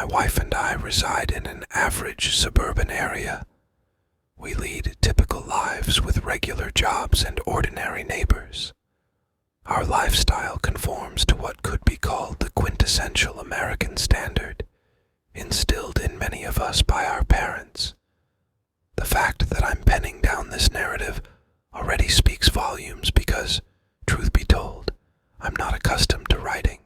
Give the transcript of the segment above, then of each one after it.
My wife and I reside in an average suburban area. We lead typical lives with regular jobs and ordinary neighbors. Our lifestyle conforms to what could be called the quintessential American standard, instilled in many of us by our parents. The fact that I'm penning down this narrative already speaks volumes because, truth be told, I'm not accustomed to writing.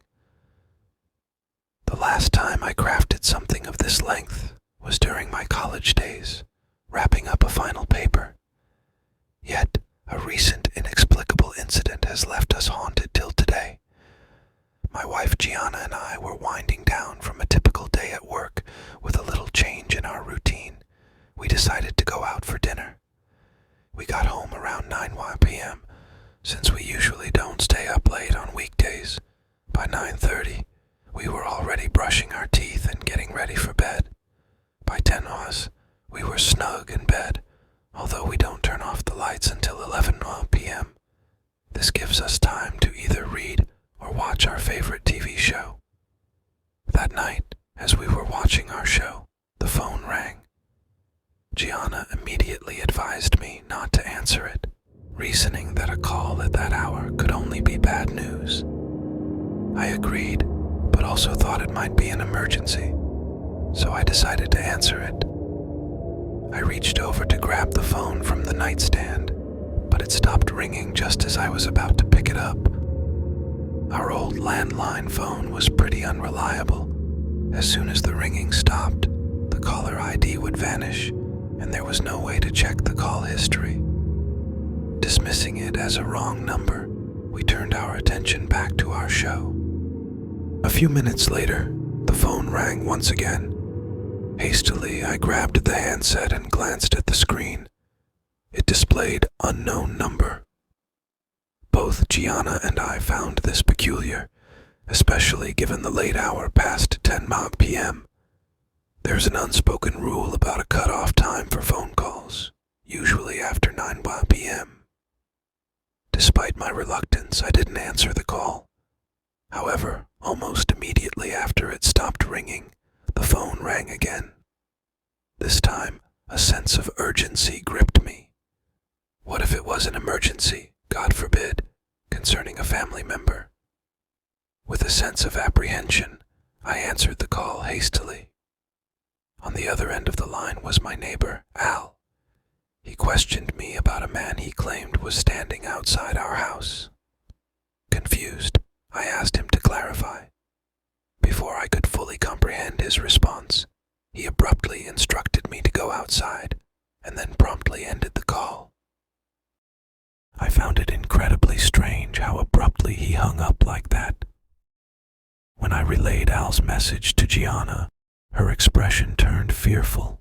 The last time I crafted something of this length was during my college days, wrapping up a final paper. Yet, a recent inexplicable incident has left us haunted till today. My wife Gianna and I were winding down from a typical day at work with a little change in our routine. We decided to go out for dinner. We got home around 9 p.m. Since we usually don't stay up late on weekdays. By 9:30, we were already brushing our teeth and getting ready for bed. By 10 hours, we were snug in bed, although we don't turn off the lights until 11 p.m. This gives us time to either read or watch our favorite TV show. That night, as we were watching our show, the phone rang. Gianna immediately advised me not to answer it, reasoning that a call at that hour could only be bad news. I agreed, but also thought it might be an emergency, so I decided to answer it. I reached over to grab the phone from the nightstand, but it stopped ringing just as I was about to pick it up. Our old landline phone was pretty unreliable. As soon as the ringing stopped, the caller ID would vanish, and there was no way to check the call history. Dismissing it as a wrong number, we turned our attention back to our show. A few minutes later, the phone rang once again. Hastily, I grabbed the handset and glanced at the screen. It displayed unknown number. Both Gianna and I found this peculiar, especially given the late hour past 10 p.m. There's an unspoken rule about a cutoff time for phone calls, usually after 9 p.m. Despite my reluctance, I didn't answer the call. However, almost immediately after it stopped ringing, the phone rang again. This time, a sense of urgency gripped me. What if it was an emergency, God forbid, concerning a family member? With a sense of apprehension, I answered the call hastily. On the other end of the line was my neighbor, Al. He questioned me about a man he claimed was standing outside our house. Confused, I asked him to clarify. Before I could fully comprehend his response, he abruptly instructed me to go outside, and then promptly ended the call. I found it incredibly strange how abruptly he hung up like that. When I relayed Al's message to Gianna, her expression turned fearful.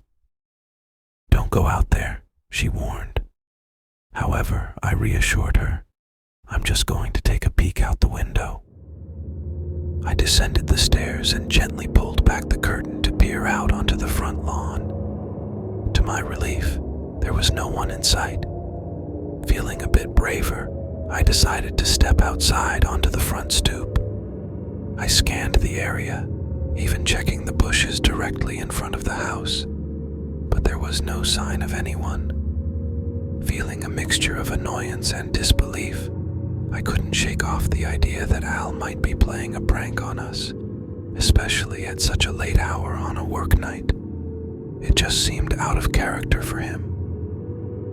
"Don't go out there," she warned. However, I reassured her, "I'm just going to take a peek out the window." I descended the stairs and gently pulled back the curtain to peer out onto the front lawn. To my relief, there was no one in sight. Feeling a bit braver, I decided to step outside onto the front stoop. I scanned the area, even checking the bushes directly in front of the house, but there was no sign of anyone. Feeling a mixture of annoyance and disbelief, I couldn't shake off the idea that Al might be playing a prank on us, especially at such a late hour on a work night. It just seemed out of character for him.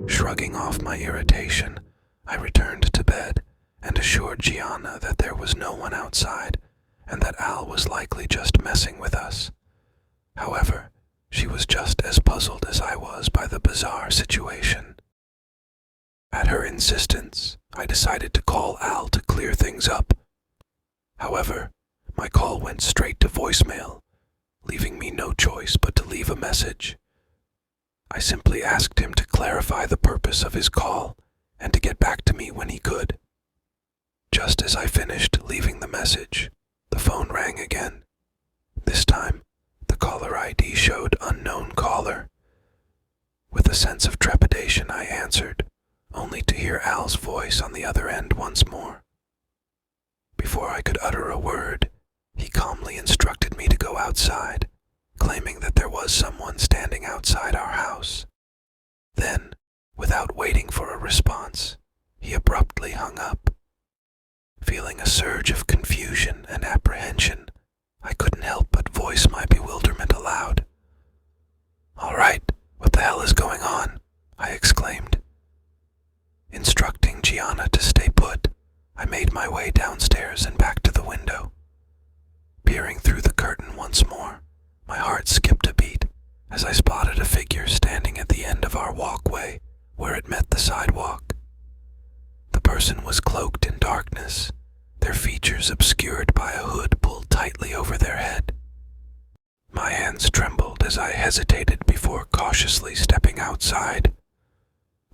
Shrugging off my irritation, I returned to bed and assured Gianna that there was no one outside and that Al was likely just messing with us. However, she was just as puzzled as I was by the bizarre situation. At her insistence, I decided to call Al to clear things up. However, my call went straight to voicemail, leaving me no choice but to leave a message. I simply asked him to clarify the purpose of his call and to get back to me when he could. Just as I finished leaving the message, the phone rang again. This time, the caller ID showed unknown caller. With a sense of trepidation, I answered, only to hear Al's voice on the other end once more. Before I could utter a word, he calmly instructed me to go outside, claiming that there was someone standing outside our house. Then, without waiting for a response, he abruptly hung up. Feeling a surge of confusion and apprehension, I couldn't help but voice my bewilderment aloud. "All right, what the hell is going on?" I exclaimed. Instructing Gianna to stay put, I made my way downstairs and back to the window. Peering through the curtain once more, my heart skipped a beat as I spotted a figure standing at the end of our walkway where it met the sidewalk. The person was cloaked in darkness, their features obscured by a hood pulled tightly over their head. My hands trembled as I hesitated before cautiously stepping outside.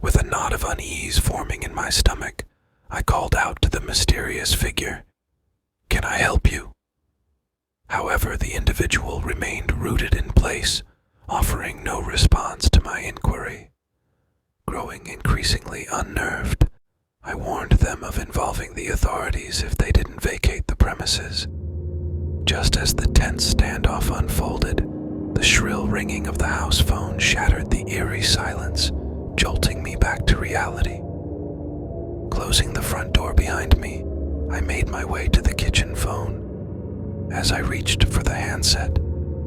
With a knot of unease forming in my stomach, I called out to the mysterious figure, "Can I help you?" However, the individual remained rooted in place, offering no response to my inquiry. Growing increasingly unnerved, I warned them of involving the authorities if they didn't vacate the premises. Just as the tense standoff unfolded, the shrill ringing of the house phone shattered the eerie silence, jolting me back to reality. Closing the front door behind me, I made my way to the kitchen phone. As I reached for the handset,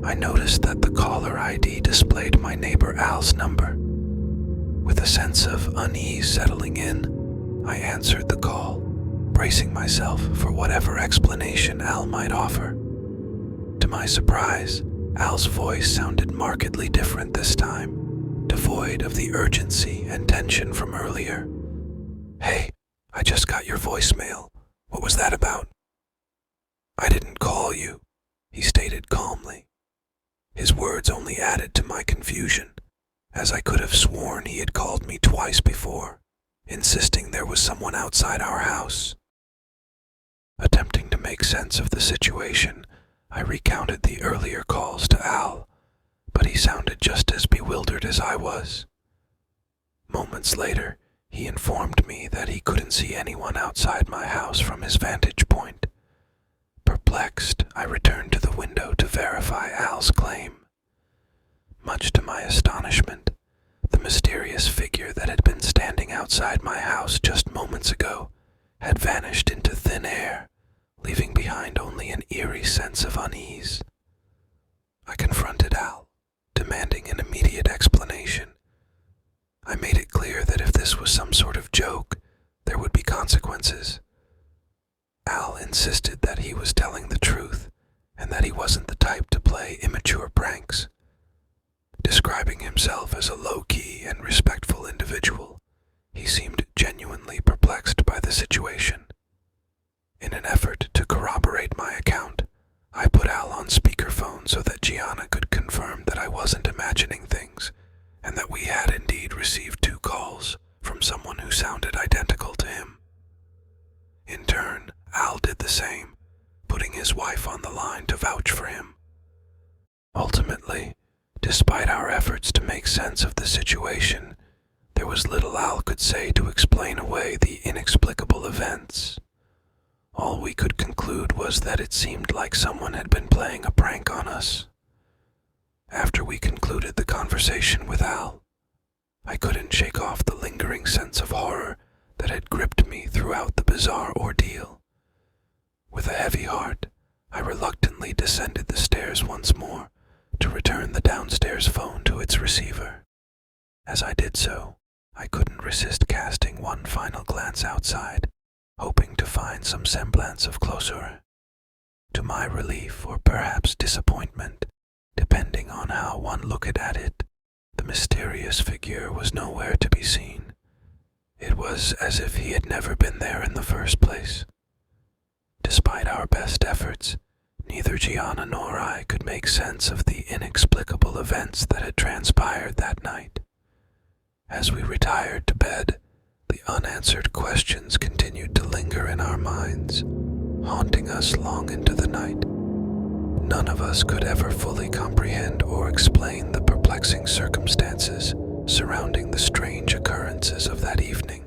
I noticed that the caller ID displayed my neighbor Al's number. With a sense of unease settling in, I answered the call, bracing myself for whatever explanation Al might offer. To my surprise, Al's voice sounded markedly different this time, devoid of the urgency and tension from earlier. "Hey, I just got your voicemail. What was that about?" "I didn't call you," he stated calmly. His words only added to my confusion, as I could have sworn he had called me twice before, insisting there was someone outside our house. Attempting to make sense of the situation, I recounted the earlier calls to Al, but he sounded just as bewildered as I was. Moments later, he informed me that he couldn't see anyone outside my house from his vantage point. Perplexed, I returned to the window to verify Al's claim. Much to my astonishment, the mysterious figure that had been standing outside my house just moments ago had vanished into thin air, leaving behind only an eerie sense of unease. I confronted Al, demanding an immediate explanation. I made it clear that if this was some sort of joke, there would be consequences. Al insisted that he was telling the truth and that he wasn't the type to play immature pranks. Describing himself as a low-key and respectful individual, he seemed genuinely perplexed by the situation. In an effort to corroborate my account, I put Al on speakerphone so that Gianna could confirm that I wasn't imagining things and that we had indeed received 2 calls from someone who sounded identical to him. In turn, Al did the same, putting his wife on the line to vouch for him. Ultimately, despite our efforts to make sense of the situation, there was little Al could say to explain away the inexplicable events. All we could conclude was that it seemed like someone had been playing a prank on us. After we concluded the conversation with Al, I couldn't shake off the lingering sense of horror that had gripped me throughout the bizarre ordeal. With a heavy heart, I reluctantly descended the stairs once more to return the downstairs phone to its receiver. As I did so, I couldn't resist casting one final glance outside, hoping to find some semblance of closure. To my relief, or perhaps disappointment, depending on how one looked at it, the mysterious figure was nowhere to be seen. It was as if he had never been there in the first place. Despite our best efforts, neither Gianna nor I could make sense of the inexplicable events that had transpired that night. As we retired to bed, the unanswered questions continued to linger in our minds, haunting us long into the night. None of us could ever fully comprehend or explain the perplexing circumstances surrounding the strange occurrences of that evening.